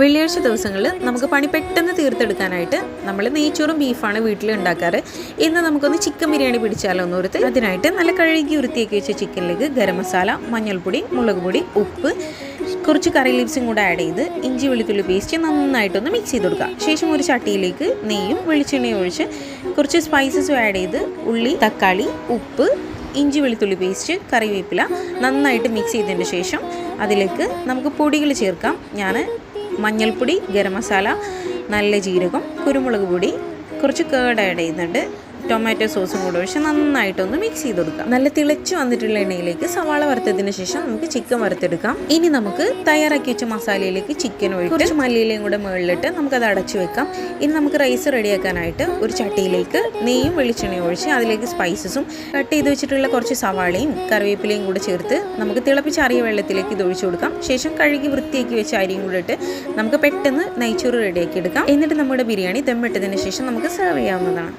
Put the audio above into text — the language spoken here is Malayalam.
വെള്ളിയാഴ്ച ദിവസങ്ങളിൽ നമുക്ക് പണി പെട്ടെന്ന് തീർത്തെടുക്കാനായിട്ട് നമ്മൾ നെയ്ച്ചോറും ബീഫാണ് വീട്ടിൽ ഉണ്ടാക്കാറ്. ഇന്ന് നമുക്കൊന്ന് ചിക്കൻ ബിരിയാണി പിടിച്ചാലോ എന്ന് ഓർത്ത് അതിനായിട്ട് നല്ല കഴുകി വൃത്തിയാക്കി വെച്ച ചിക്കനിലേക്ക് ഗരം മസാല, മഞ്ഞൾപ്പൊടി, മുളക് പൊടി, ഉപ്പ്, കുറച്ച് കറി ലീവ്സും കൂടെ ആഡ് ചെയ്ത് ഇഞ്ചി വെളുത്തുള്ളി പേസ്റ്റ് നന്നായിട്ടൊന്ന് മിക്സ് ചെയ്ത് കൊടുക്കുക. ശേഷം ഒരു ചട്ടിയിലേക്ക് നെയ്യും വെളിച്ചെണ്ണയും ഒഴിച്ച് കുറച്ച് സ്പൈസസും ആഡ് ചെയ്ത് ഉള്ളി, തക്കാളി, ഉപ്പ്, ഇഞ്ചി വെളുത്തുള്ളി പേസ്റ്റ്, കറിവേപ്പില നന്നായിട്ട് മിക്സ് ചെയ്തതിന് ശേഷം അതിലേക്ക് നമുക്ക് പൊടികൾ ചേർക്കാം. ഞാൻ മഞ്ഞൾപ്പൊടി, ഗരം മസാല, നല്ല ജീരകം, കുരുമുളക് പൊടി, കുറച്ച് കേട് ആഡ് ചെയ്യുന്നുണ്ട്. ടൊമാറ്റോ സോസും കൂടെ ഒഴിച്ച് നന്നായിട്ടൊന്ന് മിക്സ് ചെയ്ത് കൊടുക്കാം. നല്ല തിളച്ച് വന്നിട്ടുള്ള എണ്ണയിലേക്ക് സവാള വറുത്തതിന് ശേഷം നമുക്ക് ചിക്കൻ വറുത്തെടുക്കാം. ഇനി നമുക്ക് തയ്യാറാക്കി വെച്ച മസാലയിലേക്ക് ചിക്കൻ ഒഴിച്ച് കുറച്ച് മല്ലിയിലയും കൂടെ മുകളിലിട്ട് നമുക്കത് അടച്ചു വെക്കാം. ഇനി നമുക്ക് റൈസ് റെഡിയാക്കാനായിട്ട് ഒരു ചട്ടിയിലേക്ക് നെയ്യും വെളിച്ചെണ്ണയും ഒഴിച്ച് അതിലേക്ക് സ്പൈസസും കട്ട് ചെയ്ത് വെച്ചിട്ടുള്ള കുറച്ച് സവാളയും കറിവേപ്പിലയും കൂടെ ചേർത്ത് നമുക്ക് തിളപ്പിച്ചാറിയ വെള്ളത്തിലേക്ക് ഇത് ഒഴിച്ചു കൊടുക്കാം. ശേഷം കഴുകി വൃത്തിയാക്കി വെച്ച അരിയും കൂടെ ഇട്ട് നമുക്ക് പെട്ടെന്ന് നെയ്ച്ചോറ് റെഡിയാക്കി എടുക്കാം. എന്നിട്ട് നമ്മുടെ ബിരിയാണി ദമ്മിട്ടതിന് ശേഷം നമുക്ക് സെർവ് ചെയ്യാവുന്നതാണ്.